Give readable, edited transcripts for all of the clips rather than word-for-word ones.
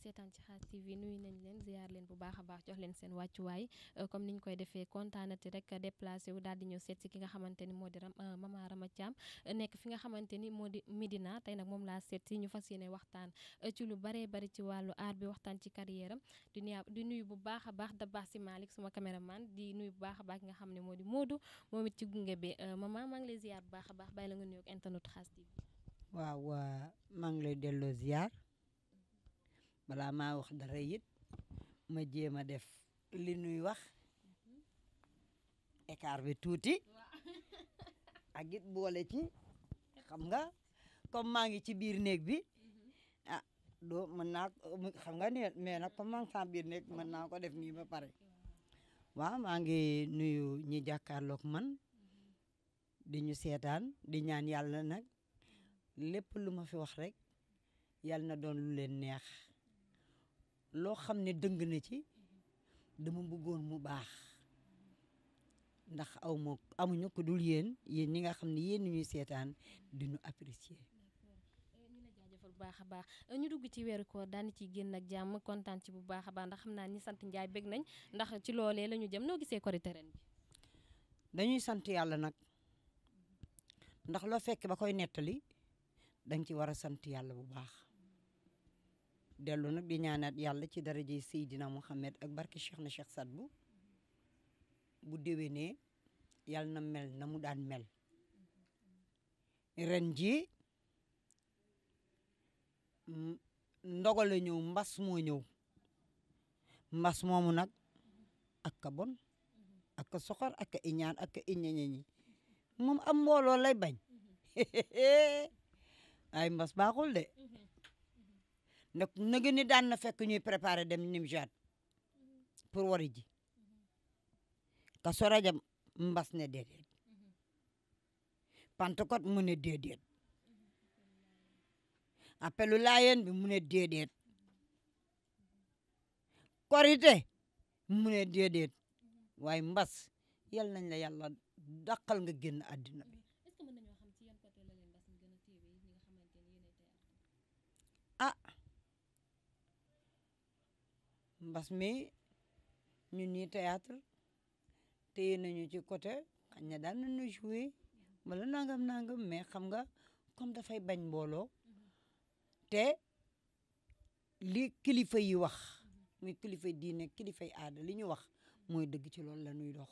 seetaan ci Khass TV nuyu nañ leen ziar leen bu baax a baax jox leen seen wàccuwaay comme niñ koy defee kontaanati rek déplacé wu daal di ñëw seet si ki nga xamante ni moo di Mama Rama Thiam nekk fi nga xamante ni moo di Médina tey nag moom laa seet si ñu fas yéene waxtaan ci lu baree bari ci wàllu aar bi waxtaan ci carrière am di nuyu bu baax a baax da baax si Malick suma caméraman di nuyu bu baax a baax ki nga xam ne moo di Modou moom it ci gunge bi Mama maa ngi lay ziar bu baax a baax bàyyi la nga nuyoog internet Khass TV. waaw maa ngi lay delloo ziar balaa maa wax dara it ma jéem a def li nuy wax écart bi tuuti ak it boole ci xam nga comme maa ngi ci biir néeg bi ah doo mën naa xam nga ne mais nag comme maa ngi sama biir néeg mën naa ko def nii ba pare waaw maa ngi nuyu ñi jàkkaarloog man di ñu seetaan di ñaan yàlla nag lépp lu ma fi wax rek yàlla na doon lu leen neex loo xam ne dëng na ci dama bëggoon mu baax ndax amuñu ko dul yéen ñi nga xam ne yéen ñuy seetaan di ñu apprécier. ñu la jaajëfal bu baax a baax ñu dugg ci weeru koor daan ci génn ak jàmm kontaan ci bu baax a baax ndax xam naa ñi sant Njaay bég nañ ndax ci loolee la ñu jëm noo gisee korite ren bi. dañuy sant yàlla nag ndax loo fekk ba koy nettali danga ci war a sant yàlla bu baax dellu nag di ñaanaat yàlla ci daraje Seydina Muhammad ak barke Cheikh na Cheikh Sadbu bu déwénee yàlla na mel na mu daan mel ren ji ndogal la ñëw mbas moo ñëw mbas moomu nag ak ka bon ak ka soxor ak ka iñaan ak ka iñañañi moom am mbooloo lay bañ ay mbas baaxul de nag nagi ni daan na fekk ñuy préparé dem Nimjaat pour wari ji ka soraja mbas ne déedéet Pentecôte mu ne déedéet appelu Laayeen bi mu ne déedéet Korité mu ne déedéet waaye mbas yal nañ la yàlla dàqal nga génn àddina bi ah mbas mi ñun ñi théâtre téye nañu ci côté xañ na daan nañu joué wala nangam mais xam nga comme dafay bañ mbooloo te li kilifa yi wax muy kilifa diine kilifay aada li ñu wax mooy dëgg ci loolu la ñuy dox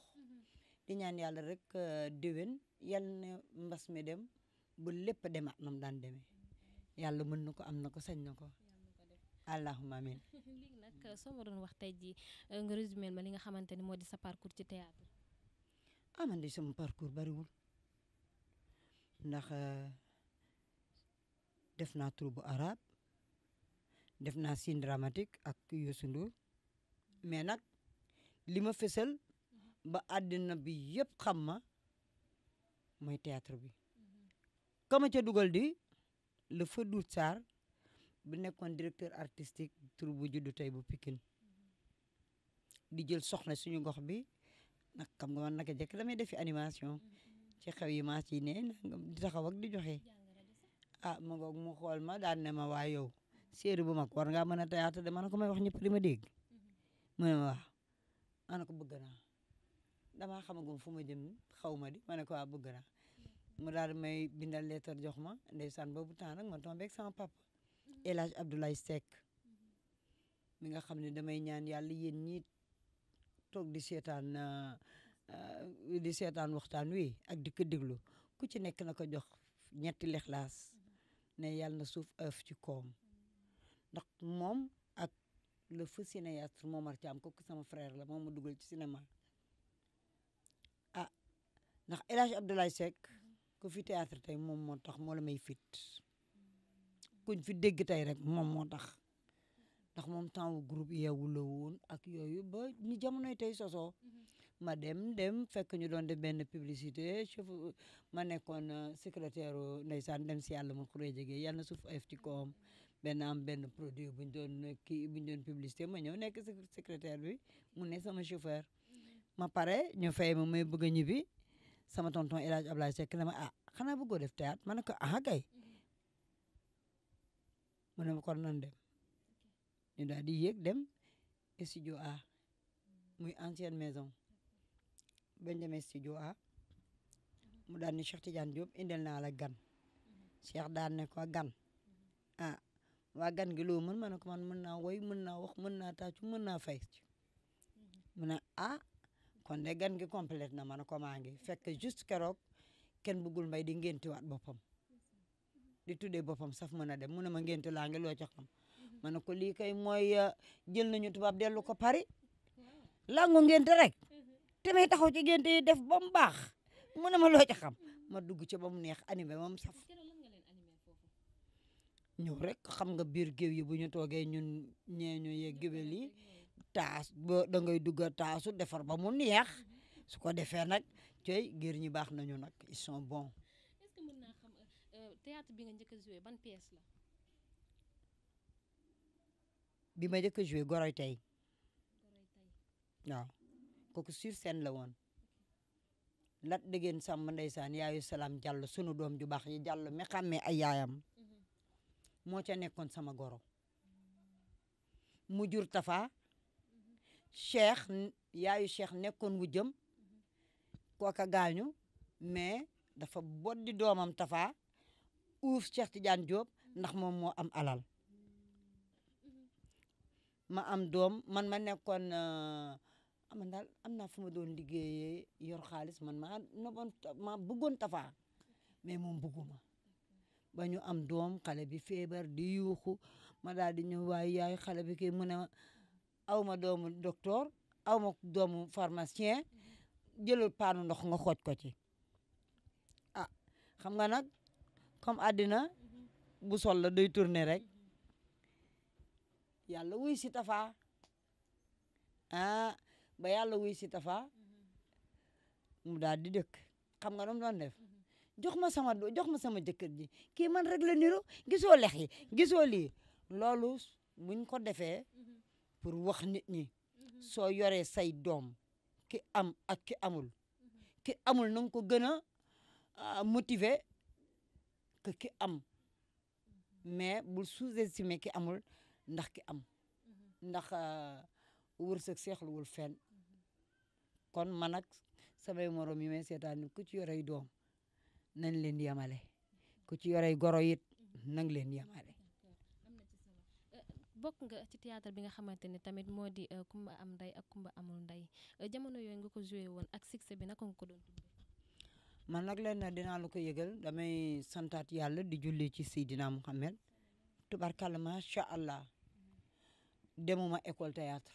di ñaan yàlla rek déwén yal na mbas mi dem ba lépp demaat nam daan demee yàlla mën na ko am na ko sañ na ko allahumma amin léegi nag soo ma doon wax tey jii nga résumé ma li nga xamante ni moo di sa parcours ci théâtre. man de sama parcours bariwul ndax def naa troupe arabe def naa scène dramatique ak Youssou Ndour mais nag li ma fësal ba àddina bi yëpp xam ma mooy théâtre bi kama ca dugal di le feu Dout Sarr bu nekkoon directeur artistique tur bu juddu tey bu Pikine di jël soxna suñu gox bi nag xam nga man naka jekk damay defi animation ci xew yi maa ci ne di taxaw ak di joxe ah ma ngoog mu xool ma daan ne ma waa yow séeri bu mag war ngaa mën a théâtre de ma ne ko may wax ñëpp di ma dégg mu ne ma waaw ma ne ko bëgg naa damaa xamagum fu ma jëm xaw ma di ma ne ko waa bëgg naa mu daal di may bindal lettre jox ma ndeysaan boobu temps nag ma tombé ak sama papa El Hadj Abdoulaye Seck mi nga xam ne damay ñaan yàlla yéen ñi toog di seetaan waxtaan wi ak di ko déglu ku ci nekk na ko jox ñetti lexlaas ne yàlla na suuf ëf ci koom ndax moom ak le feu cinéaste Momar Thiam kooku sama frère la moom ma dugal ci cinéma ah ndax El Hadj Abdoulaye Seck ku fi théâtre tey moom moo tax moo la may fit kuñ fi dégg tey rek moom moo tax ndax moom temps wu groupe Yeewu la woon ak yooyu ba ni jamonoy tey sosoo ma dem fekk ñu doon def benn publicité ma nekkoon secrétaire ndeysaan dem si yàlla mu xuree jege yàlla na suuf af ci koom benn produit buñ doon publicité ma ñëw nekk secrétaire bi mu ne sama chauffeur ma pare ñu fay ma may bëgg a ñibbi sama tonton El Hadj Ablaye Seck ne ma ah xanaa bëggoo def théâtre ma ne ko ah kay mu ne ma kon nan dem ñu daal di yéeg dem studio A muy ancienne maison bañ demee studio A mu daal ni Cheikh Tidiane Diop indil naa la gan Cheikh daan ne ko gan ah waa gan gi loo mën ma ne ko man mën naa woy mën naa wax mën naa tàccu mën naa fay mu ne ah kon de gan gi complète na ma ne ko maa ngi fekk juste keroog kenn bëggul mbay di ngéntiwaat boppam di tuddee boppam saf mën a dem mu ne ma ngénti laa ngi loo ca xam ma ne ko lii kay mooy jël nañu tubaab dellu ko Paris langu ngénte rek te may taxaw ci ngénte yi def ba mu baax mu ne ma loo ca xam ma dugg ci ba mu neex animé ba mu saf ñëw rek xam nga biir géew yi bu ñu toogee ñun ñeeñu yeeg géwél yi taas ba da ngay dugg a taasu defar ba mu neex su ko defee nag coy géer ñi baax nañu nag ils sont bons. est-ce que mën naa xam théâtre bi nga njëkk a joué ban pièce la. bi ma njëkk a joué Goroy Tey waaw kooku sur scène la woon lat dëggeen sàmm ndeysaan yaayu salaam jàll sunu doom ju baax yi jàll mi xàmmee ay yaayam moo ca nekkoon sama goro mu jur Tafa Cheikh yaayu Cheikh nekkoon wu jëm kooka gaañu mais dafa boddi doomam Tafa uuf Cheikh Tidiane Diop ndax moom moo am alal ma am doom man ma nekkoon man daal am naa fu ma doon liggéeyee yor xaalis man ma bëggoon Tafa mais moom bëgguma ba ñu am doom xale bi feebar di yuuxu ma daal di ñëw waaye yaay xale bi kii mu ne aw ma doomu docteur aw ma doomu pharmacien jëlal paanu ndox nga xooj ko ci ah xam nga nag comme àddina bu sol la day tourner rek yàlla wuy si Tafa ah ba yàlla wuy si Tafa mu daal di dëkk xam nga nu mu doon def jox ma sama jëkkër ji kii man rek la niru gisoo lex yi gisoo lii loolu buñ ko defee pour wax nit ñi soo yoree say doom ki am ak ki amul na nga ko gën a motiver que ki am mais bul sous-estimer ki amul ndax ki am ndax wërsëg seexluwul fenn kon man ak samay morom yi may seetaan ku ci yorey doom nañ leen yemale ku ci yorey goro it nang leen yemale. am na ci solo bokk nga ci théâtre bi nga xamante ne tamit moo di Kumba am ndey ak Kumba amul ndey jamono yooyu nga ko joué woon ak succès bi naka nga ko doon dundee. man nag leen na dinaa la ko yëgal damay santaat yàlla di julli ci Seydina Muhammad tubarkalla macha allah demuma école théâtre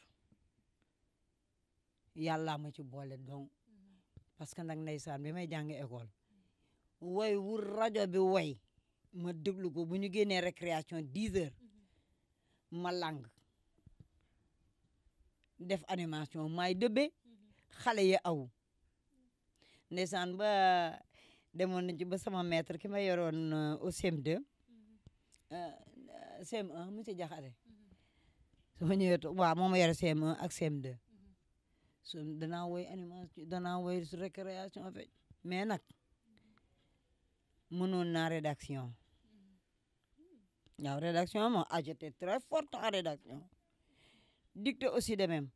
yàllaa ma ci boole donc parce que nag ndeysaan bi may jàng école woy wu rajo bi woy ma déglu ko bu ñu génnee récréation 10 heures ma lang def animation maay dëbbe xale yi aw ndeysaan ba demoon nañ ci ba sama maître ki ma yoroon au CM2 CM1 monsieur Diakhaté su ma ñëwee waaw moo ma yore CM1 ak CM2 so danaa woy animation danaa woy récréation fait mais nag mënoon naa rédaction waaw rédaction moom j'étais très forte en rédaction dictée aussi de même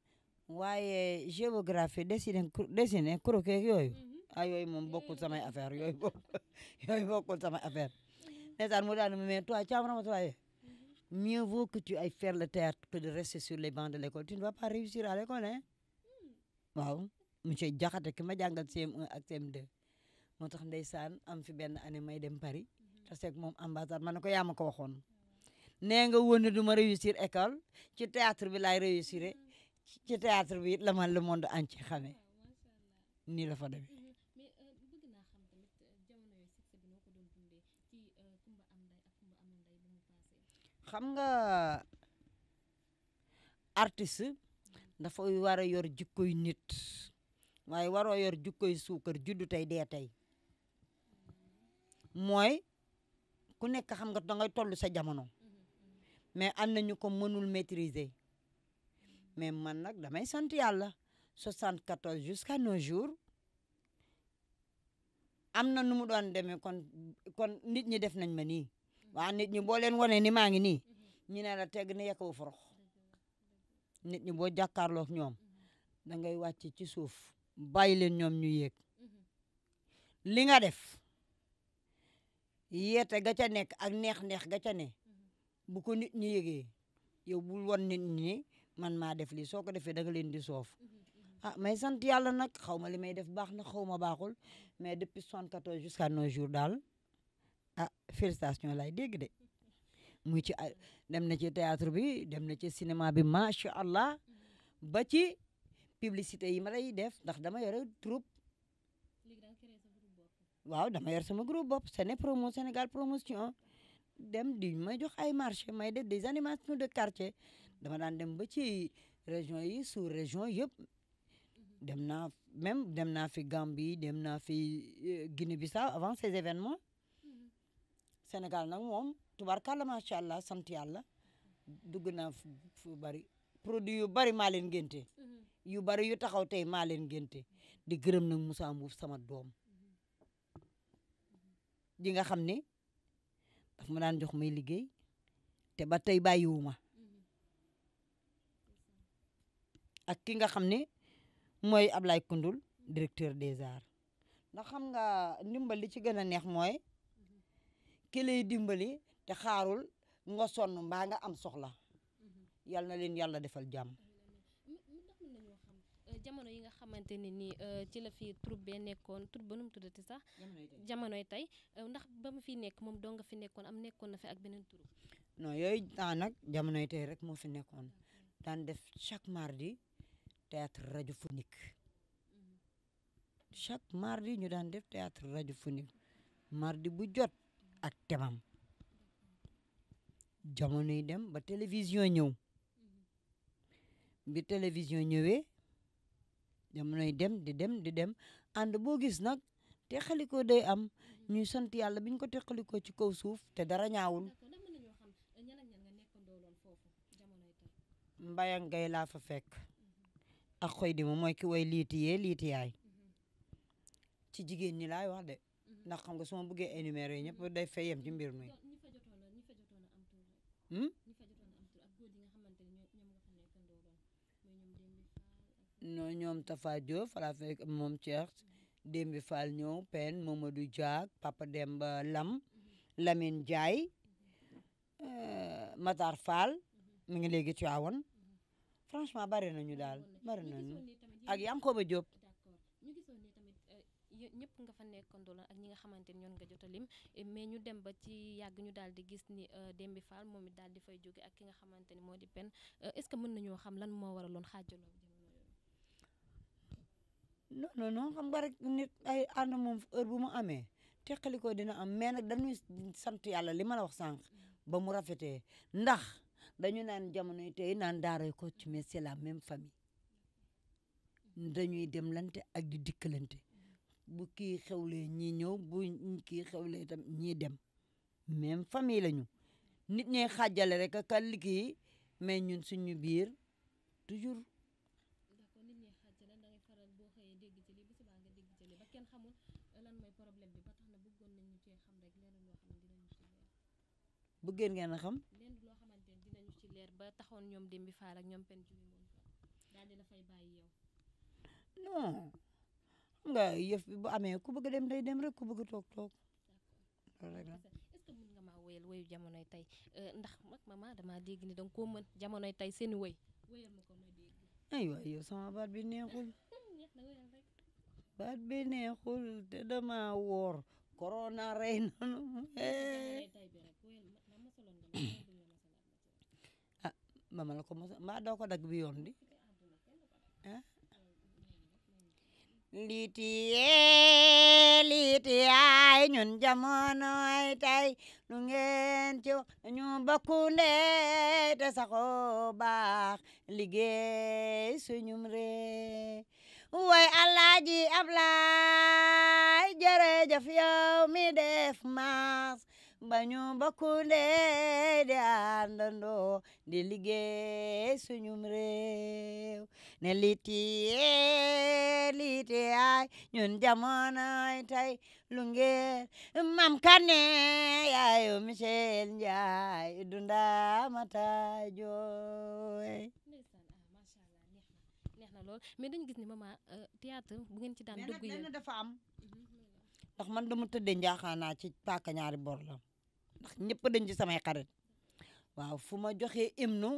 waaye géographie dessiner croquet yooyu yooyu moom bokkul samay affaire yooyu bokkul samay affaire ndeysaan mu daan mais toi Thiam Ramatoulaye mieux vaut que tu ailles faire le théâtre que de rester sur les bancs de l'école tu ne vas pas réussir à l'école hein waaw monsieur Diakhaté ki ma jàngal CM1 ak CM2 moo tax ndeysaan am fi benn année may dem Paris parce que moom ambassade ma ne ko yaa ma ko waxoon nee nga woon ne du ma réussir école ci théâtre bi laay réussir ci théâtre bi it la ma le monde entier xamee nii la fa demee. mais bëgg naa xam tamit jamono yooyu succès bi noo ko doon dundee ci Kumba am ndey ak Kumba amul ndey bu mu passé. xam nga artiste dafa war a yor jikkoy nit waaye waroo yor jikkoy suukar juddu tey dee tey mooy ku nekk xam nga dangay toll sa jamono mais am na ñu ko mënul maîtriser mais man nag damay sant yàlla 74 jusqu'à nos jours am na nu mu doon demee kon nit ñi def nañ ma nii waaw nit ñi boo leen wone ni maa ngi nii ñu ne la tegg ni yekkawu forox nit ñi boo jàkkaarloog ñoom da ngay wàcc ci suuf bàyyi leen ñoom ñu yéeg li nga def yeete ga ca nekk ak neex-neex ga ca ne bu ko nit ñi yëgee yow bul won nit ñi man maa def lii soo ko defee da nga leen di soof may sant yàlla nag xaw ma li may def baax na xaw ma baaxul mais depuis 74 jusqu'à nos jours daal félicitation lay dégg de muy ci dem na ci théâtre bi dem na ci cinéma bi macha allah ba ci publicité yi ma lay def ndax dama yore troupe waaw dama yor sama groupe bopp Sénépromo Sénégal promotion dem di may jox ay marché may def des animations de quartier dama daan dem ba ci région yi sous région yëpp dem naa fi Gambie dem naa fi Guinée-Bissau avant ces événements Sénégal nag moom tubarkalla macha allah sant yàlla dugg naa fu bari produit yu bari maa leen ngénte yu bari yu taxaw tey maa leen ngénte di gërëm nag Moussa Mbouf sama doom di nga xam ne daf ma daan jox may liggéey te ba tey bàyyiwuma ak ki nga xam ne mooy Ablaye Koundoul directeur des arts ndax xam nga ndimbal li ci gën a neex mooy ki lay dimbali te xaarul nga sonn mbaa nga am soxla yal na leen yàlla defal jàmm. jamono yi nga xamante ne nii ci la fi troupe bee nekkoon troupe ba nu mu tuddati sax jamonoy tey ndax ba mu fi nekk moom doo nga fi nekkoon am nekkoon na fi ak beneen troupe. non yooyu nag jamonoy tey rek moo fi nekkoon daan def chaque mardi théâtre radiophonique chaque mardi ñu daan def théâtre radiophonique mardi bu jot ak temam jamono yi dem ba télévision ñëw bi télévision ñëwee jamonoy dem di dem ànd boo gis nag teqalikoo day am ñuy sant yàlla biñ ko teqalikoo ci kaw suuf te dara ñaawul. Mbayang Gay laa fa fekk ak xoy di ma mooy ki way liiti yaay ci jigéen ñi laay wax de ndax xam nga su ma bëggee énumérer yi ñëpp day fay yem ci mbir mi. non ñoom Tafa Diop fa laa fekk moom Cheikh Dembi Fall ñëw Pen Mamadou Diak Papa Demba Lam Lamine Ndiaye Matar Fall mi ngi léegi Tivaouane franchement bari nañu daal bari nañu ak Yankoba Diop. ñu gisoon ni tamit ñëpp nga fa nekkandoo ak ñi nga xamante ni ñoon nga jot a lim mais ñu dem ba ci yàgg ñu daal di gis ni Dembi Fall moom it daal di fay jóge ak ki nga xamante ni moo di Pen est-ce que mën nañoo xam lan moo waraloon xaajaloo non xam nga rek nit ay ànd moom heure bu mu amee teqali ko dina am mais nag dañuy sant yàlla li ma la wax sànq ba mu rafetee ndax dañu naan jamonoy tey naan daaray Kocc mais c'est la même famille dañuy demlante ak di dikkalante bu kii xewlee ñii ñëw bu kii xewlee tam ñii dem même famille lañu nit ñee xaajale rek ak kii mais ñun suñu biir toujours. bëggeen ngeen a xam. leen loo xamante ne dinañu ci leer ba taxoon ñoom Dembi Fall ak ñoom Pen jóge woon fa daal di la fay bàyyi yow. non xam nga yëf bi bu amee ku bëgg dem day dem rek ku bëgg toog loolu rek la. est-ce que mën nga maa woyal woyu jamonoy tey ndax mag mama dama dégg ni danga koo mën jamonoy tey seeni woy woyal ma ko ma dégg. ay waay yow sama baat bi neexul. neex na woyal rek. baat bi neexul te dama woor. corona rey nanu. mama la ko mos mbaa doo ko dagg bi yoon di liiti yaay ñun jamonoy tey nu ngeen ci ñu bokku ndey te saxoo baax liggéey suñum réew way Alaaji Ablaay jërëjëf yow mi def maas ba ñu bokku ndey di àndandoo di liggéey suñum réew ne liiti yaay ñun jamonoy tey lu ngeen mam kane yaayu Michel Njaay dunda mata jooy lool mais dañu gis ni maman théâtre bu ngeen ci daan mais dugg nag yéen. lenn dafa am ndax man dama tëddee njaaxaanaa ci paaka ñaari bor la ndax ñëpp dañ ci samay xarit waaw fu ma joxee hymne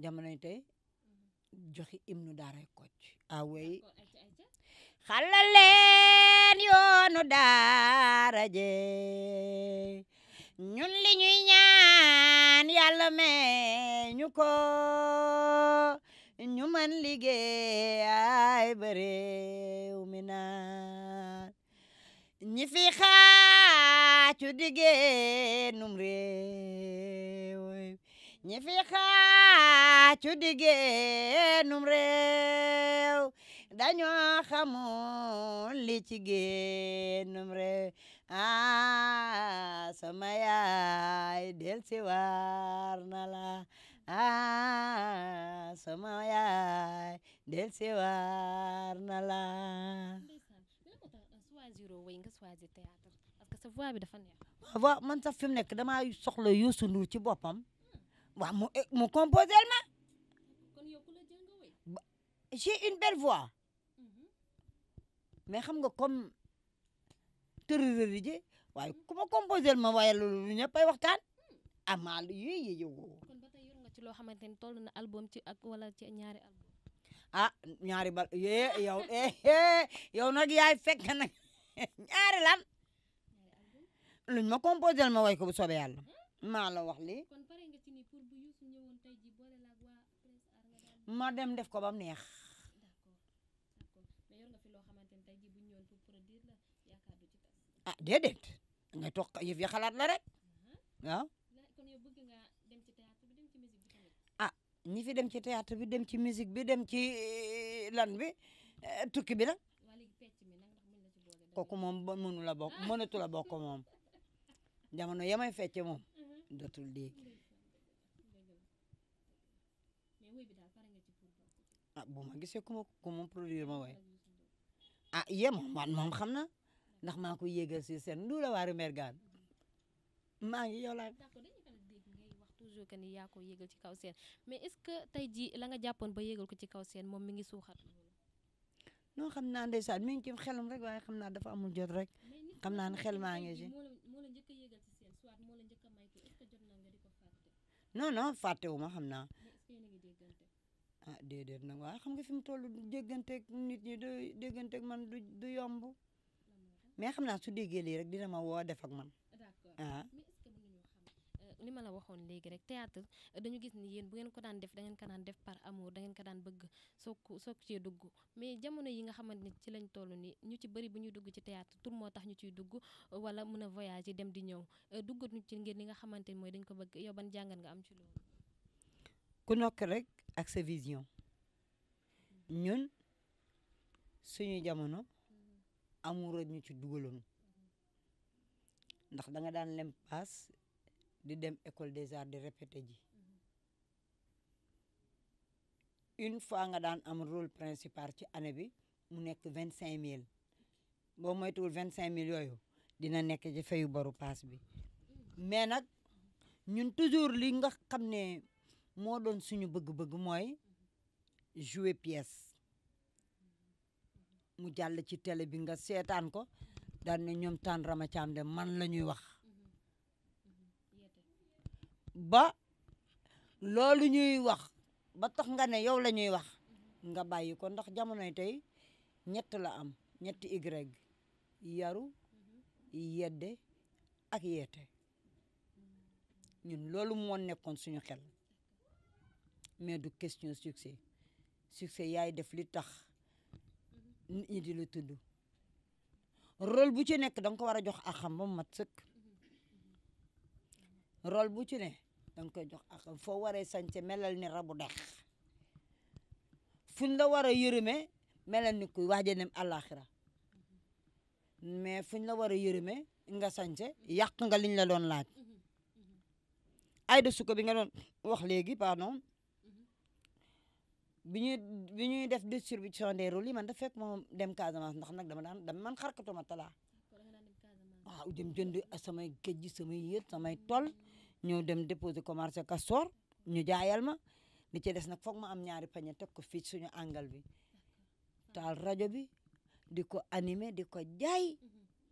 jamonoy tey joxe hymne daaray Kocc awey xalal leen yoonu daara je ñun li ñuy ñaan yàlla may ñu ko ñu man liggéey ay ba réew mi naan ñi fi xaacu diggee num réew ñi fi xaacu diggee num réew dañoo xamul li ci génnum réew sama yaay del si war na la sama yaay del si war na la. choisir way nga choisir théâtre parce que sa voix bi dafa neex. waaw man sax fi mu nekk damaa soxla Youssou Ndour ci boppam waaw mu composé ma. kon yow ku la jël nga way. J'ai une belle voix mais xam nga comme tërërëri ji waaye ku ma composé ma waaye loolu ñëppay waxtaan amal yi yow. kon ba tey yor nga ci loo xamante ni toll na album ci ak wala ci ñaari album. ñaari bal yow yow nag yaay fekk nag ñaari lan luñ ma composé ma way ko bu soobee yàlla maa la wax lii. kon pare nga ci ni pour bu Youssou ñëwoon tey ji boole la ak waa Prince Art nga daal. ma dem def ko ba mu neex. mais yor nga fi loo xamante ni tey ji bu ñu ñëwoon pour produire la yaakaar du ci tas. Déedéet ngay toog yëf yi xalaat la rek waaw. kon yow bëgg nga dem ci théâtre bi dem ci musique bi tamit. ñi fi dem ci théâtre bi dem ci musique bi dem ci lan bi tukki bi nag. waa léegi pecc mi nag ndax mën la ci boole. kooku moom mënu la bokk mënatu la bokk moom jamono yamay fecce moom dootul dégg. mais woy bi daal pare nga ci pour bokk. bu ma gisee ku ma produire ma way yé moom xam na ndax maa ko yéegal si seen ndu la waaru mergaan maa ngi yow laa. d'accord dañuy faral di dégg ngay wax toujours que ni yaa ko yéegal ci kaw seen mais est-ce que tey ji la nga jàppoon ba yéegal ko ci kaw seen moom mi ngi suuxat loolu. non xam naa ndeysaan mi ngi ci xelam rek waaye xam naa dafa amul jot rek xam naa ne xel maa ngi ci. moo la njëkk a yéegal ci seen soit moo la njëkk a may ko est-ce que jot na nga di ko fàtte. non fàttewu ma xam naa. mais est-ce que yéen a ngi déggante. déedéet nag waaye xam nga fi mu toll dégganteeg nit ñi du dégganteeg man du yomb mais xam naa su déggee lii rek dina ma woo def ak man. d'accord mais est-ce que mënuñoo xam li ma la waxoon léegi rek théâtre dañu gis ni yéen bu ngeen ko daan def da ngeen ko daan def par amour da ngeen ko daan bëgg soog cee dugg mais jamono yi nga xamante ni ci lañ toll ni ñu ci bëri bu ñuy dugg ci théâtre tur moo tax ñu ciy dugg wala mën a voyager dem di ñëw duggat ñu ci ngeen li nga xamante ni mooy dañ ko bëgg yow ban jàngat nga am ci loolu. ku nokk rek ak sa vision ñun suñu jamono amour ñu ci dugaloon ndax da nga daan lem paas di dem école des arts di répété ji une fois nga daan am rôle principal ci année bi mu nekk 25000 boo moytuwul 25000 yooyu dina nekk ci fayu boru paas bi mais nag ñun toujours li nga xam ne moo doon suñu bëgg-bëgg mooy jouer pièce mu jàll ci télé bi nga seetaan ko daan ne ñoom Tane Rama Thiam de man la ñuy wax ba loolu ñuy wax ba tax nga ne yow la ñuy wax nga bàyyi ko ndax jamonoy tey ñett la am ñetti Y yaru yedde ak yeete ñun loolu moo nekkoon suñu xel mais du question succès yaay def li tax nit ñi di la tudd rôle bu ci nekk da nga ko war a jox axam ba mu mat sëkk rôle bu ci ne da nga koy jox axam foo waree sañse melal ni rabu dex fuñ la war a yërëme melal ni kuy waaje dem àllaaxira mais fuñ la war a yërëme nga sañse yàq nga liñ la doon laaj ay de suko bi nga doon wax léegi pardon bi ñuy def distribution des rôles yi man da fekk moom dem Casamance ndax nag dama man xarkatuma talaa waaw dem jënd samay géej samay yët samay tol ñëw dem déposer commerce Castor ñu jaayal ma li ci des nag foog ma am ñaari pañe teg ko fii suñu àngal bi taal rajo bi di ko animé di ko jaay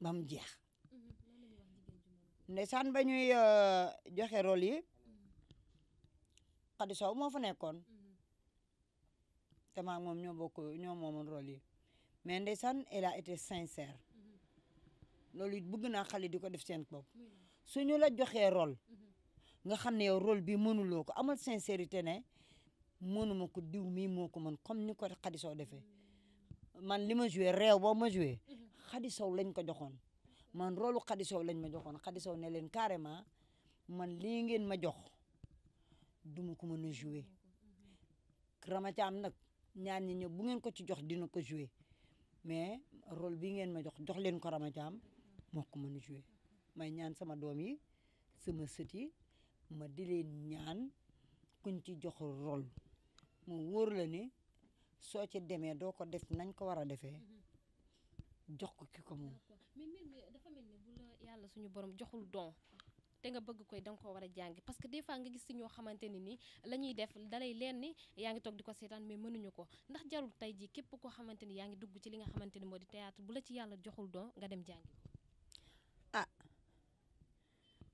ba mu jeex ndeysaan ba ñuy joxe rôle yi Khady Sow moo fa nekkoon te maa moom ñoo moomoon rôle yi mais ndeysaan elle a été sincère loolu it bëgg naa xale di ko def seen bopp suñu la joxee rôle nga xam ne yow rôle bi mënuloo ko amal sincérité ne mënuma ko diw mii moo ko mën comme ni ko Khady Sow defee man li ma joué réew boo ma joué Khady Sow lañ ko joxoon man rôle Khady Sow lañ ma joxoon Khady Sow ne leen carrément man lii ngeen ma jox duma ko mën a joué Rama Thiam nag ñaar ñi ñëw bu ngeen ko ci jox dina ko joué mais rôle bi ngeen ma jox leen ko Rama Thiam moo ko mën a joué may ñaan sama doom yi sama sët yi ma di leen ñaan kuñ ci jox rôle mu wóor la ni soo ci demee doo ko def nañ ko war a defee jox ko ki ko moom. mais mbir mi dafa mel ni bu la yàlla suñu borom joxul don te nga bëgg koy danga ko war a jàngi parce que des fois nga gis si ñoo xamante ne ni la ñuy def dalay leen ni yaa ngi toog di ko seetaan mais mënuñu ko ndax jarul tey ji képp koo xamante ni yaa ngi dugg ci li nga xamante ni moo di théâtre bu la ci yàlla joxul don nga dem jàngi ko. ah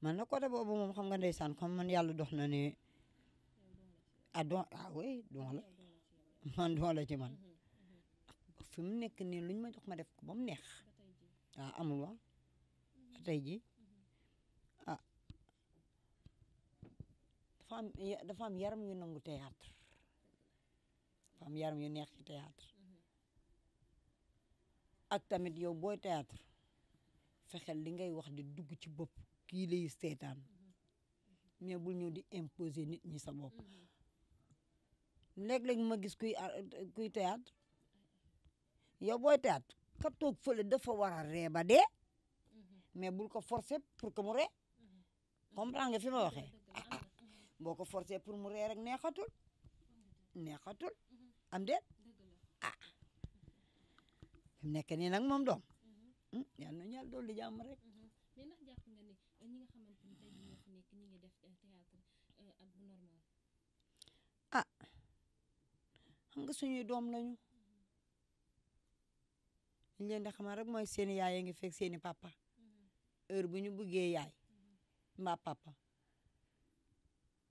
man na côté boobu moom xam nga ndeysaan comme man yàlla dox na ni don oui don la man don la ci man fi mu nekk nii luñ ma jox ma def ko ba mu neex amul wa tey ji dafa am yaram yu nangu théâtre dafa am yaram yu neex ci théâtre ak tamit yow booy théâtre fexeel li ngay wax di dugg ci bopp kii lay seetaan mais bul ñëw di imposer nit ñi sa bopp léeg-léeg ma gis kuy théâtre yow booy théâtre ka toog fële dafa war a ree ba dee mais bul ko forcer pour que mu ree comprendre nga fi ma waxee boo ko forcer pour mu ree rek neexatul am déet fi mu nekk nii nag moom doom yal na ñal dool di jàmm rek. mais ndax jàpp nga ne ñi nga xamante ni tey ñoo fi nekk ñi ngi def théâtre ak bu normal. xam nga suñuy doom lañu ñu leen di xamal rek mooy seeni yaay a ngi fekk seeni papa heure bu ñu bëggee yaay mbaa papa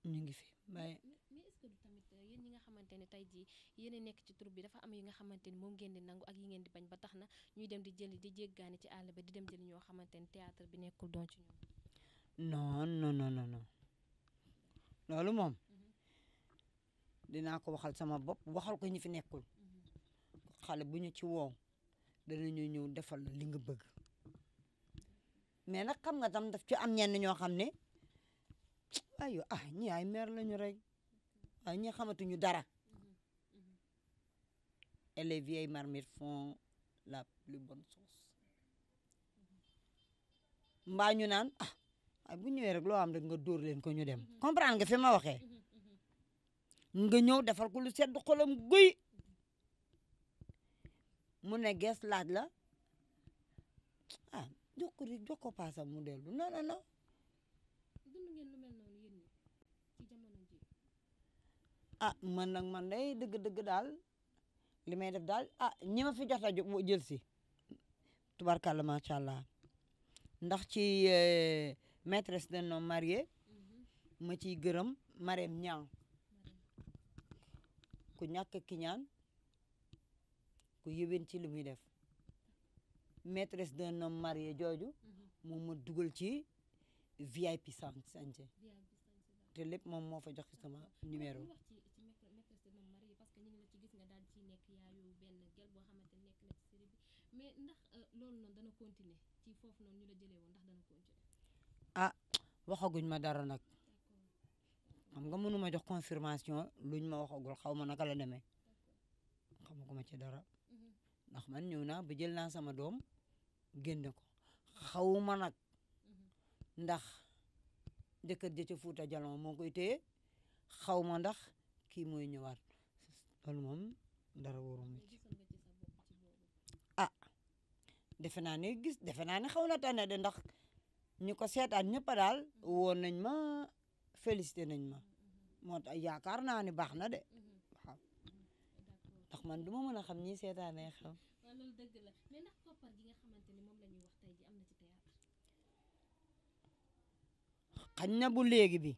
ñu ngi fi waaye. mais est-ce que du tamit yéen ñi nga xamante ne tey jii yéen a nekk ci troupe bi dafa am yi nga xamante ni moom ngeen di nangu ak yi ngeen di bañ ba tax na ñuy dem di jëli di jéggaani ci àll ba di dem jëli ñoo xamante ni théâtre bi nekkul doon ci ñoom. non loolu moom dinaa ko waxal sama bopp waxal ko ñi fi nekkul xale bu ñu ci woow danañu ñëw defal li nga bëgg mais nag xam nga tam daf ci am ñenn ñoo xam ne ayo ñi ay mère lañu rek ñi xamatuñu dara et les vieilles marmites font la plus bonne sauce mbaa ñu naan bu ñëwee rek loo am rek nga dóor leen ko ñu dem comprendre nga fi ma waxee nga ñëw defal ko lu sedd xolam guy mu ne gees laaj la jox ko paasam mu dellu non. dund ngeen lu mel noonu yéen ñi ci jamono ji. man day dëgg daal li may def daal ñi ma fi jot a jël si tubarkalla macha allah ndax ci maîtresse d'un homme marié ma ciy gërëm Marème Niang ku ñàkk ki ñaan ku yëwén ci li muy def maîtresse d'un homme marié jooju moom ma dugal ci VIP sañse te lépp moom moo fa jox sama numéro. wax ci maîtresse d'un homme marié parce que ñu ngi la ci gis nga daal di ciy nekk yaayu benn gel boo xamante nekk na ci série bi mais ndax loolu noonu dana continuer ci foofu noonu ñu la jëlee woon ndax dana continuer. waxaguñ ma dara nag xam nga mënuma jox confirmation luñ ma waxagul xaw ma naka la demee xamaguma ci dara ndax man ñëw naa ba jël naa sama doom génne ko xawuma nag ndax jëkkër ja ca Fuuta Jalon moo koy téye xaw ma ndax kii mooy ñëwaat loolu moom dara wóoruma ci defe naa ne xaw na tane de ndax ñu ko seetaan ñëpp daal woon nañ ma félicité nañ ma moo tax yaakaar naa ni baax na de waaw ndax man du ma mën a xam ñi seetaanee xam. waaw loolu dëgg la mais ndax koppar gi nga xamante ni moom la ñuy wax tey ji am na ci théâtre. xañ na bu léegi bi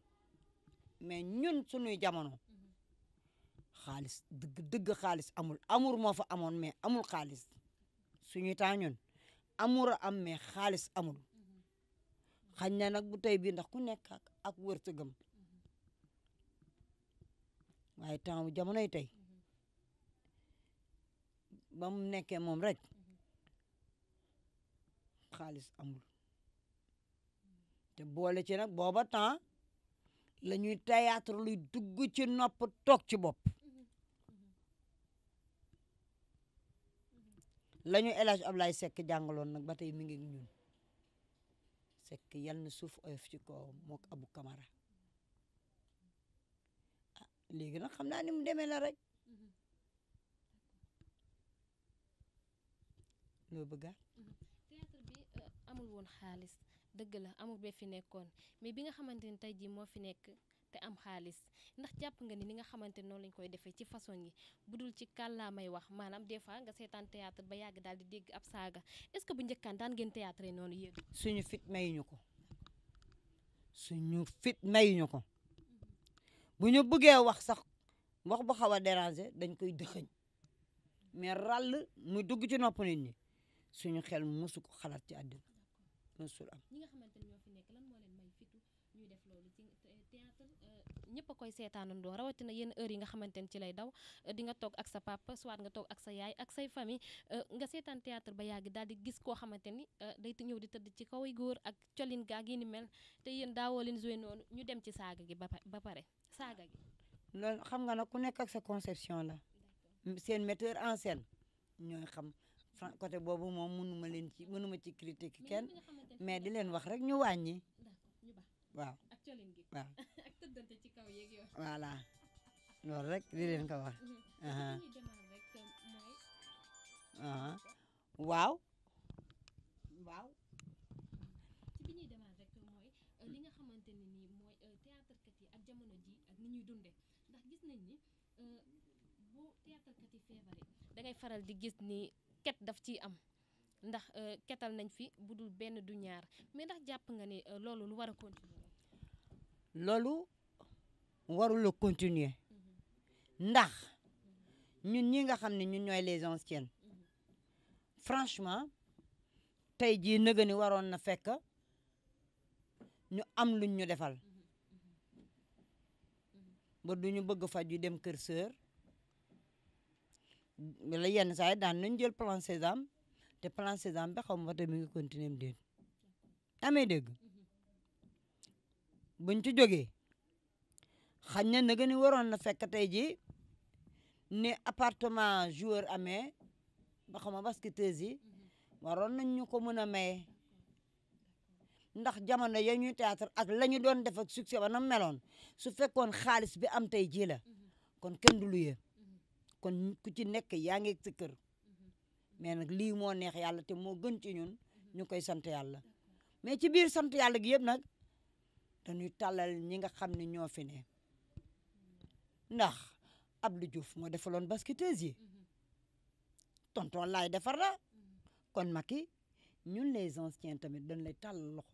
mais ñun suñuy jamono xaalis dëgg xaalis amul amour moo fa amoon mais amul xaalis suñuy temps ñun amour a am mais xaalis amul xañ na nag bu tey bii ndax ku nekk ak wërsëgam waaye temps jamonoy tey ba mu nekkee moom rek xaalis amul te boole ci nag booba temps la ñuy théâtre luy dugg ci nopp toog ci bopp la ñu El Hadj Ablaye Seck jàngaloon nag ba tey mi ngi ñun Seck yal na suuf oyof ci kawam mook Abu Kamara ah léegi nag xam naa ni mu demee la rek loo bëggaat théâtre bi amul woon xaalis dëgg la amul bee fi nekkoon mais bi nga xamante ni tey jii moo fi nekk te am xaalis ndax jàpp nga ni nga xamante ni noonu lañ koy defee ci façon yi budul ci kàllaamay wax maanaam des fois nga seetaan théâtre ba yàgg daal di dégg ab saaga est-ce que bu njëkkaan daan ngeen théâtre noonu yéen. suñu fit mayuñu ko suñu fit mayuñu ko bu ñu bëggee wax sax wax bu xaw a déranger dañ koy dëxëñ mais ràll muy dugg ci nopp nit ñi suñu xel mosu ko xalaat ci àddina mosul am. ñi nga xamante ni ñoo fi nekk lan moo leen may fitu ñuy def loolu ci théâtre ñëpp a koy seetaanandoo rawatina yenn heure yi nga xamante ni ci lay daw di nga toog ak sa papa soit nga toog ak sa yaay ak say famille nga seetaan théâtre ba yàgg daal di gis koo xamante ni day ñëw di tëdd ci kaw ay góor ak colin gaag yi ni mel te yéen daawoo leen joué noonu ñu dem ci saaga gi ba pare saaga gi. loolu xam nga nag ku nekk ak sa conception la seen metteur en scène ñooy xam côté boobu moom mënuma ci critique kenn mais di leen wax rek ñu wàññi waaw ak colin gi waaw ak tëddante ci kaw yeeg yoon voilà loolu rek di leen ko wax waaw waaw ci bi ñuy démarrer rek mooy li nga xamante ni nii mooy théâtre kat yi ak jamono ji ak ni ñuy dunde ndax gis nañ ni bu théâtre kat yi feebaree da ngay faral di gis ni ket daf ciy am ndax ketal nañ fi bu dul benn du ñaar mais ndax jàpp nga ni loolu lu war a continuer loolu warul a continuer ndax ñun ñi nga xam ne ñun ñooy les anciennes franchement tey jii nëga ni waroon na fekk ñu am luñ ñu defal ba duñu bëgg faj yu dem kër sœur la yenn saa yi daan nañ jël plan Sésame te plan Sésame bi xaw ma ba tey mi ngi continuer am déet amee dégg buñ ci jógee xañ na nëga ni waroon na fekk tey jii ni appartement joueur amee ba xam basketteuse yi waroon nañ ñu ko mën a maye ndax jamono ya ñuy théâtre ak la ñu doon def ak succès ba na meloon su fekkoon xaalis bi am tey jii la kon kenn du luye kon ku ci nekk yaa ngi sa kër mais nag lii moo neex yàlla te moo gën ci ñun ñu koy sant yàlla mais ci biir sant yàlla gi yëpp nag dañuy tàllal ñi nga xam ne ñoo fi ne ndax Abdou Diouf moo defaloon basketteuse yi tonton laay defar na kon Macky ñun les anciens tamit dañ lay tàll loxo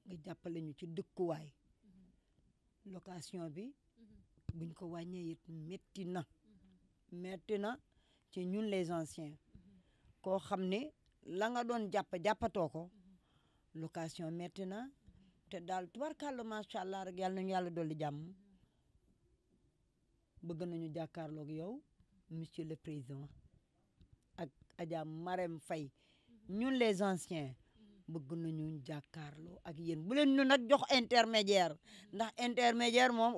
nga jàppale ñu ci dëkkuwaay location bi buñ ko wàññee it métti na ci ñun les anciens koo xam ne la nga doon jàppatoo ko location métti na te daal tubarkàlla macha allah rek yàlla nañu yàlla dolli jàmm bëgg nañu jàkkaarloog yow monsieur le président ak Adja Marème Faye ñun les anciens bëgg nañu jàkkaarloo ak yéen bu leen ñu nag jox intermédiaire ndax intermédiaire moom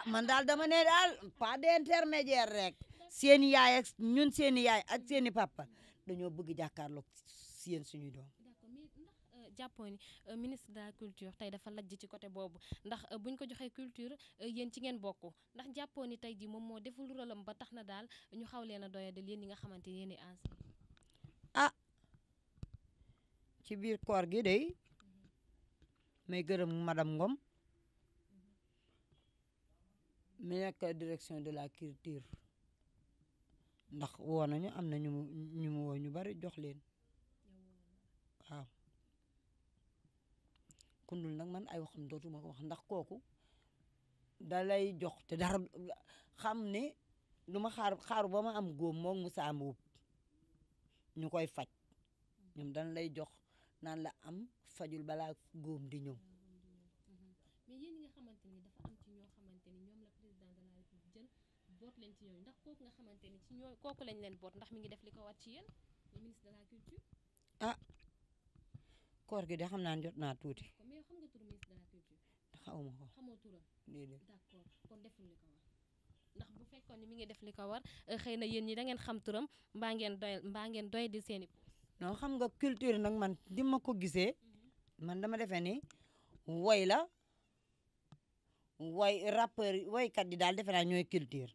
man daal dama ne daal pas d'intermédiaire rek seen yaay ak ñun seen yaay ak seeni papa dañoo bëgg jàkkaarloog si yéen suñuy doom. d'accord mais ndax jàppoo ni ministre de la culture tey dafa lajj ci côté boobu ndax buñ ko joxee culture yéen ci ngeen bokk ndax jàppoo ni tey ji moom moo deful rôlam ba tax na daal ñu xaw leen a doyadal yéen ñi nga xamante ni yéen ci biir koor gi day may gërëm madame Ngom mi nekk direction de la culture ndax woo nañu am na ñu mu woo ñu bari jox leen waaw kundul nag man ay waxam dootuma ko wax ndax kooku da lay jox te dara xam ne du ma xaaru ba ma am góom moom Moussa Mbuub ñu koy faj ñoom dañ lay jox naan la am fajul balaa góom di ñëw. mais yéen ñi nga xamante ni dafa am ci ñoo xamante ni ñoom la président de la République jël boot leen ci ñooñu ndax kooku nga xamante ni ci ñoo kooku lañ leen boot ndax mi ngi def li ko war ci yéen le ministre de la culture. ah koor gi de xam naa jot naa tuuti. mais xam nga turu ministre de la culture. xawma ko xamoo turam. déedéet d'accord kon deful li ko war ndax bu fekkoon ni mi ngi def li ko war xëy na yéen ñi da ngeen xam turam mbaa ngeen doy di seeni poos. non xam nga culture nag man di ma ko gisee man dama defee ni woy la woy rappeur woykat yi daal defe naa ñooy culture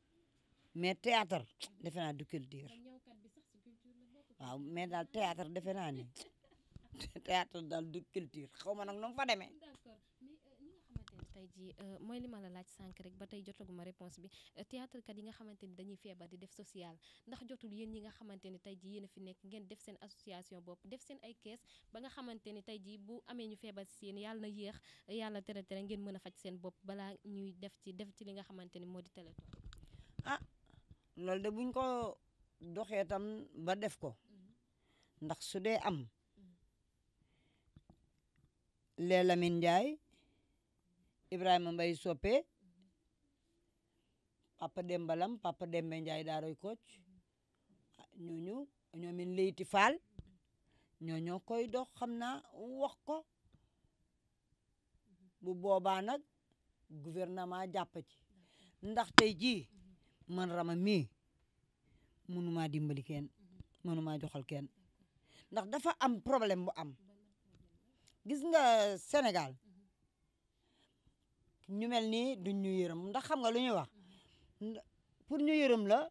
mais théâtre defe naa du culture ñëwkat bi sax ci culture la bokk. waaw mais daal théâtre defe naa ni théâtre daal du culture xaw ma nag nu mu fa demee. d'accord mais ñi nga xamante ni tey jii mooy li ma la laaj sànq rek ba tey jotaguma réponse bi théâtre kat yi nga xamante ni dañuy feebar di def social ndax jotul yéen ñi nga xamante ni tey jii yéen a fi nekk ngeen def seen association bopp def seen ay kees ba nga xamante ni tey jii bu amee ñu feebar si yéen yàlla na yéex yàlla tere ngeen mën a faj seen bopp balaa ñuy def ci li nga xamante ni moo di téléthon. ah loolu de buñ ko doxee tam ba def ko ndax su dee am lee Lamine Ndiaye Ibrahima Mbaye Soppe Papa Demba Lam Papa Demba Ndiaye daaroy Kocc ñooñu ñoomin Leyti Fall ñoo koy dox xam naa wax ko bu boobaa nag gouvernement jàpp ci ndax tey jii man Rama mii mënumaa dimbali kenn mënumaa joxal kenn ndax dafa am problème bu am gis nga Sénégal ñu mel nii duñ ñu yërëm ndax xam nga lu ñuy wax pour ñu yërëm la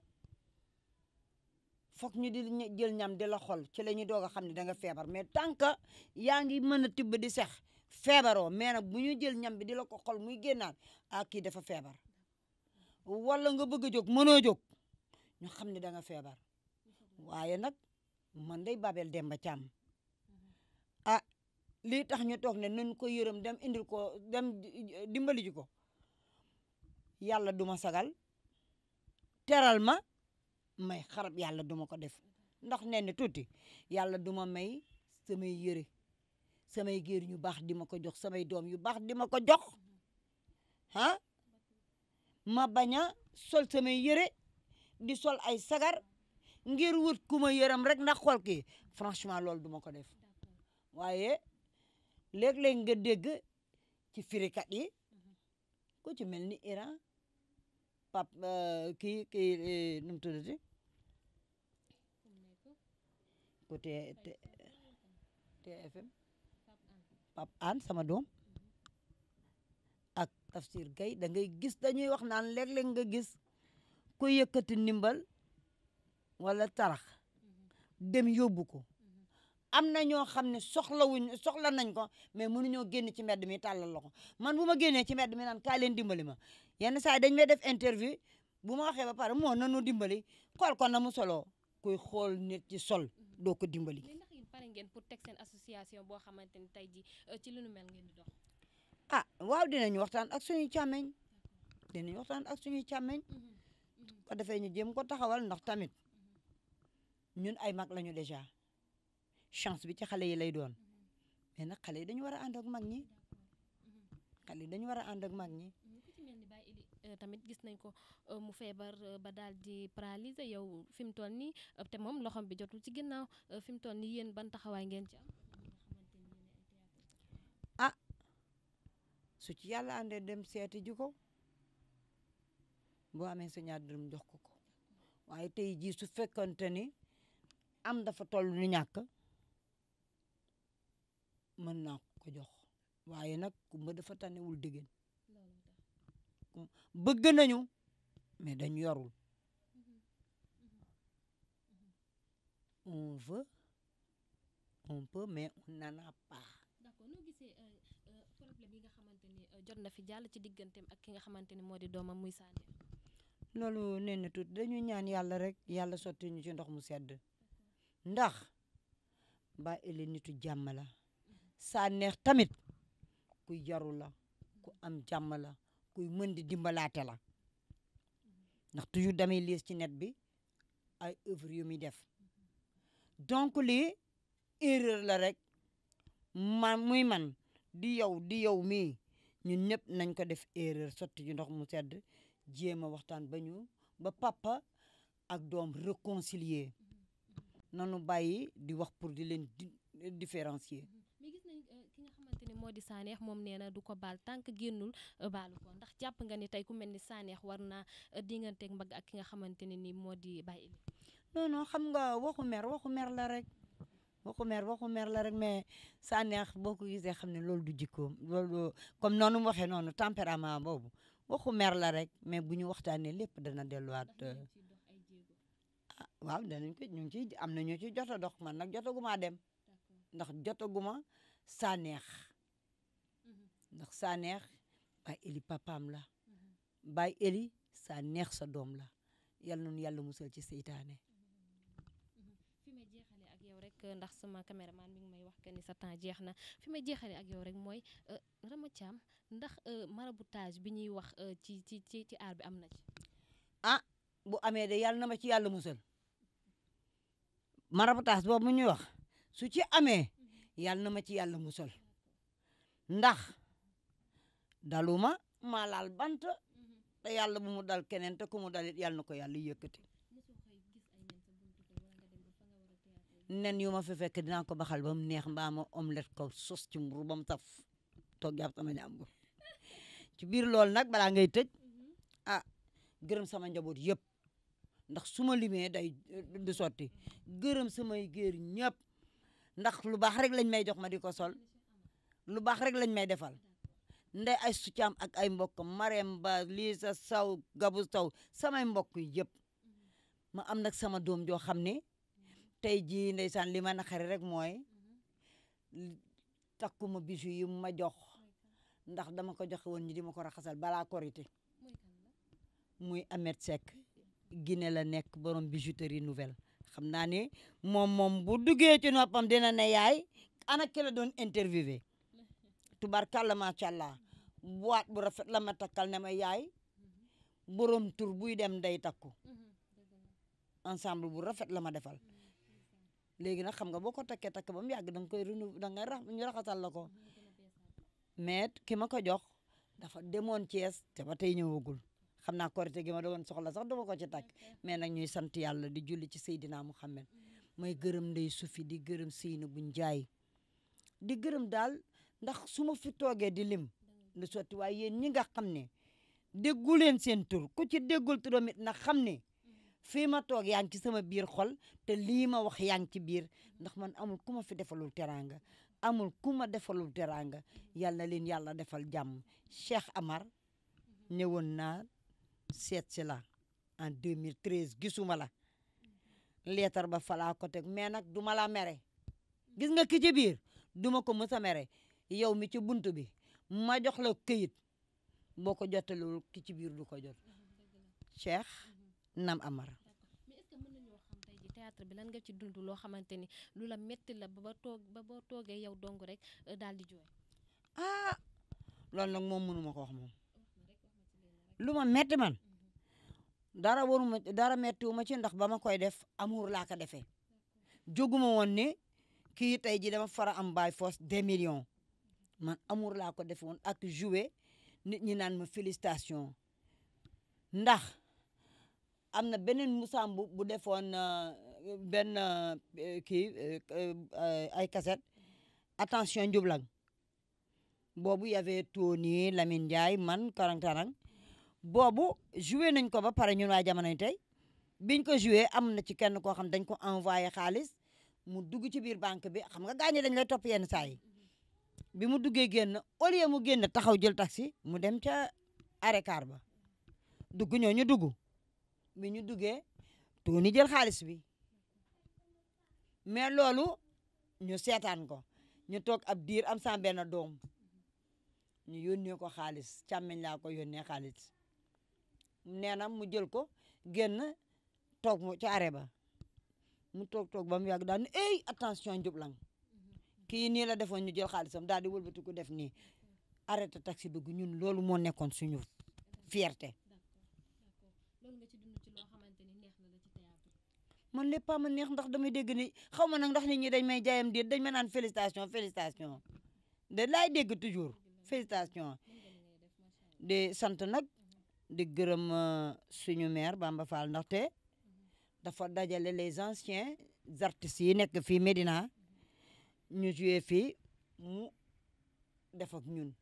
foog ñu di jël ñam di la xol ci la ñuy doog a xam ne da nga feebar mais tant que yaa ngi mën a tibb di sex feebaroo mais nag bu ñu jël ñam bi di la ko xol muy génnaat ah kii dafa feebar wala nga bëgg a jóg mënoo jóg ñu xam ne da nga feebar waaye nag man day Babel Demba Thiam ah lii tax ñu toog ne nañ ko yërëm dem indil ko dem dimbali ji ko yàlla duma sagal teral ma may xarab yàlla duma ko def ndax nee na tuuti yàlla duma may samay yëre samay géer ñu baax di ma ko jox samay doom yu baax di ma ko jox ah ma bañ a sol samay yëre di sol ay sagar ngir wut ku ma yërëm rek ndax xool kii franchement loolu duma ko def waaye léeg-léeg nga dégg ci firikat yi ku ci mel ni Iran pap kii nu mu tuddati ku TFM Pap An sama doom ak Tafsir Gaye da ngay gis dañuy wax naan léeg-léeg nga gis ku yëkkati ndimbal wala tarax dem yóbbu ko am na ñoo xam ne soxla nañ ko mais mënuñoo génn ci mbedd mi tàllal loxo man bu ma génnee ci mbedd mi naan kaa leen dimbali ma yenn saa yi dañ may def interview bu ma waxee ba pare moo nanu dimbali xool ko na mu soloo kuy xool nit ci sol doo ko dimbali. mais ndax yéen pare ngeen pour teg seen association boo xamante ni tey jii ci lu nu mel ngeen di dox. ah waaw dinañu waxtaan ak suñuy càmmeñ dinañu waxtaan ak suñuy càmmeñ ko defee ñu jéem ko taxawal ndax tamit ñun ay mag lañu déjà chance bi ci xale yi lay doon mais nag xale yi dañu war a ànd ak mag ñi xale yi dañu war a ànd ak mag ñi. ku ci mel ni Baye Eli tamit gis nañ ko mu feebar ba daal di paralysé yow fi mu toll nii te moom loxom bi jotul ci ginnaaw fi mu toll nii yéen ban taxawaay ngeen ci am. ah su ci yàlla àndee dem seeti ji ko boo amee sa ñaar dërëm jox ko waaye tey jii su fekkante ni am dafa toll ni ñàkk mën naa ko jox waaye nag kumba dafa tanewul diggéen bëgg nañu mais dañu yorul on veut on peut mais on n'en a pas. d'accord noo gisee problème yi nga xamante ni jot na fi jàll ci digganteem ak ki nga xamante ni moo di doomam muy Sanekh. loolu nee na tuuti dañuy ñaan yàlla rek yàlla sotti ñu ci ndox mu sedd ndax ba ele nitu jàmm la Sanekh tamit kuy yaru la ku am jàmm la kuy mën di dimbalaate la ndax toujours damay lire ci net bi ay œuvre yu muy def donc lii erreur la rek man di yow mii ñun ñëpp nañ ko def erreur sotti ci ndox mu sedd jéem a waxtaan ba papa ak doom réconcilier nanu bàyyi di wax pour di leen différencier. mais gis nañ ki nga xamante ni moo di Sanekh moom nee na du ko baal tant que génnul baalu ko ndax jàpp nga ni tey ku mel ni Sanekh war naa dinganteeg mbagg ak ki nga xamante ne ni moo di Baye Ely. non xam nga waxu mer la rek waxu mer la rek mais Sanekh boo ko gisee xam ne loolu du jikkoom loolu comme noonu mu waxee noonu tempérament boobu waxu mer la rek mais bu ñu waxtaanee lépp dana delluwaat. waaw danañ ko ñu ngi ciy am na ñu ci jot a dox man nag jotaguma dem ndax jotaguma Sanekh ndax Sanekh Baye Ely papaam la Baye Ely Sanekh sa doom la yal na nu yàlla musal ci seytaane. fi may jeexalee ak yow rek ndax sama caméraman mi ngi may wax que ni sa temps jeex na fi may jeexalee ak yow rek mooy Rama Thiam ndax maraboutage bi ñuy wax ci aar bi am na ci. ah bu amee de yàlla na ma ci yàlla musal maraboutage boobu mu ñuy wax su ci amee yàlla na ma ci yàlla musal ndax daluma maa laal bant te yàlla bu mu dal keneen te ku mu dalit yàlla na ko yàlla yëkkati. nen yu ma fi fekk dinaa ko baxal ba mu neex mbaa ma omelette ko sos ci mburu ba mu saf toog jàpp sama ñàmbur ci biir loolu nag balaa ngay tëj gërëm sama njaboot yëpp ndax su ma limee day du sotti gërëm samay géer ñëpp ndax lu baax rek lañ may jox ma di ko sol lu baax rek lañ may defal ndey ay sucaam ak ay mbokk Marème Ba Lisa Saw Gabu Saw samay mbokk yi yëpp ma am nag sama doom joo xam ne tey jii ndeysaan li ma naqari rek mooy takkuma bisu yi ma jox ndax dama ko joxe woon ñi di ma ko raxasal balaa korité muy Ahmed Seck Guinée la nekk borom bijouterie nouvelle xam naa ne moom bu duggee ci noppam dina ne yaay ana ki la doon interviewé tubarkalla macha allah boîte bu rafet la ma takkal ne ma yaay borom tur buy dem day takku ensemble bu rafet la ma defal léegi nag xam nga boo ko takkee takk ba mu yàgg da nga koy renouveler da nga ñu raxasal la ko mais ki ma ko jox dafa demoon Thiès te ba tey ñëwagul xam naa korité gi ma doon soxla sax dama ko ci takk mais nag ñuy sant yàlla di julli ci Seydina Muhammad may gërëm ndey sufi di gërëm Seyna bu Njaay di gërëm daal ndax su ma fi toogee di lim lu sotti waaye yéen ñi nga xam ne déggu leen seen tur ku ci déggul turam it na xam ne fii ma toog yaa ngi ci sama biir xol te lii ma wax yaa ngi ci biir ndax man amul ku ma fi defalul teraanga amul ku ma defalul teraanga yàlla na leen yàlla defal jàmm Cheikh Amar ñëwoon naa seet si la en 2013 gisuma la leetar ba falaa ko teg mais nag duma la mere gis nga ki ci biir duma ko mës a mere yow mi ci buntu bi ma jox la këyit boo ko jotalul ki ci biir du ko jot Cheikh Nam Amar. mais est-ce que mën nañoo xam tey ji théâtre bi lan nga ci dund loo xamante ni lu la metti la ba boo toogee yow dong rek daal di jooy. Loolu nag moom mënuma ko wax moom lu ma metti man dara mettiwuma ci ndax ba ma koy def amour laa ko defee jóguma woon ne kii tey ji dama fara am by force 2 millions man amour laa ko defe woon ak jouer nit ñi naan ma félicitation ndax am na beneen Moussa Mboup bu defoon benn ay cassette attention njublang boobu y avait Tony Lamine Ndiaye man karang-karang boobu joué nañ ko ba pare ñun waa jamonoy tey biñ ko joué am na ci kenn koo xam dañ ko envoyé xaalis mu dugg ci biir banque bi xam nga gaañe dañ lay topp yenn saa yi bi mu duggee génn au lieu mu génn taxaw jël taxi mu dem ca arrêt car ba dugg ñoo ñu dugg bi ñu duggee Tony jël xaalis bi mais loolu ñu seetaan ko ñu toog ab diir am sa benn doom ñu yónnee ko xaalis càmmeñ laa ko yónnee xaalis nee na mu jël ko génn toog mu ci arrêt ba mu toog ba mu yàgg daal ni ey attention njublang kii nii la defoon ñu jël xaalisam daal di wëlbati ko def nii arrêté taxi dugg ñun loolu moo nekkoon suñu fierté. loolu nga ci dund ci loo xamante ni neex na la ci théâtre. man lépp ma neex ndax damay dégg ni xaw ma nag ndax nit ñi dañ may jaayam déet dañ ma naan félicitation félicitation de laay dégg toujours félicitation di sant nag di gërëm suñu maire Bamba Fall ndaxte dafa dajale les anciens artistes yi nekk fii Médina ñu joué fii mu def ak ñun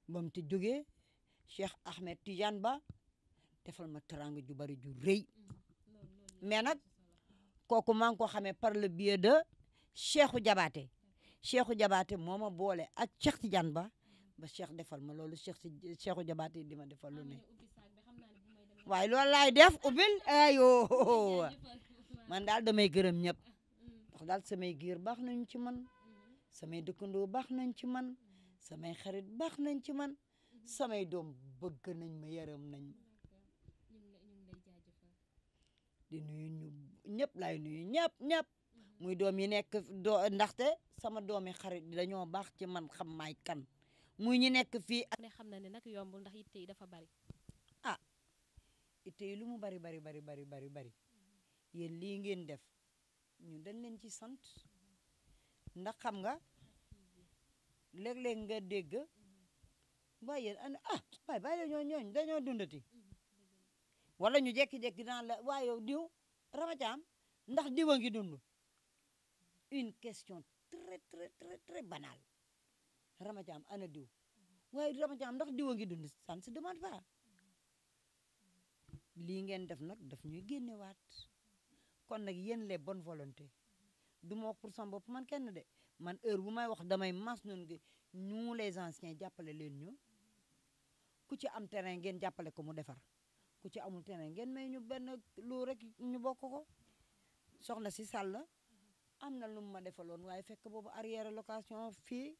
ba mu ci jógee Cheikh Ahmed Tidiane Ba defal ma teranga ju bari ju rëy mais nag kooku maa ngi ko xamee par le biais de Cheikhou Diabaté Cheikhou Diabaté moo ma boole ak Cheikh Tidiane Ba Cheikh defal ma loolu Cheikhou Diabaté di ma defal lu ne waaye loolu laay def ubbil ayo man daal damay gërëm ñëpp ndax daal samay giir baax nañ ci man samay dëkkandoo baax nañ ci man samay xarit baax nañ ci man samay doom bëgg nañ ma yaram nañ ma di nuyu ñu ñëpp laay nuyu ñëpp muy doom yi nekk ndaxte sama doomi xarit dañoo baax ci man xam maay kan muy ñi nekk fii ak ne xam na ne nag yombul ndax yitte yi dafa bari ah itte yi lu mu bari yéen lii ngeen def ñun dañ leen ci sant ndax xam nga léeg-léeg nga dégg waaye yéen ana waaye bàyyi la ñooñ dañoo dundati wala ñu jekki-jekki naan la waaye yow diw Rama Thiam ndax diw a ngi dund une question très banale Rama Thiam ana diw waaye Rama Thiam ndax diw a ngi dund ça ne se demande pas lii ngeen def nag daf ñuy génnewaat kon nag yéen les bonnes volontés du ma wax pour sama bopp man kenn de man heure bu may wax damay mas noonu gi ñu les anciens jàppale leen ñu ku ci am terrain ngeen jàppale ko mu defar ku ci amul terrain ngeen may ñu benn lu rek ñu bokk ko soxna si Sall am na lu ma defaloon waaye fekk boobu arrière location fii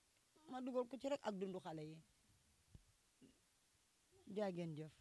ma dugal ko ci rek ak dundu xale yi jaa ngeen jëf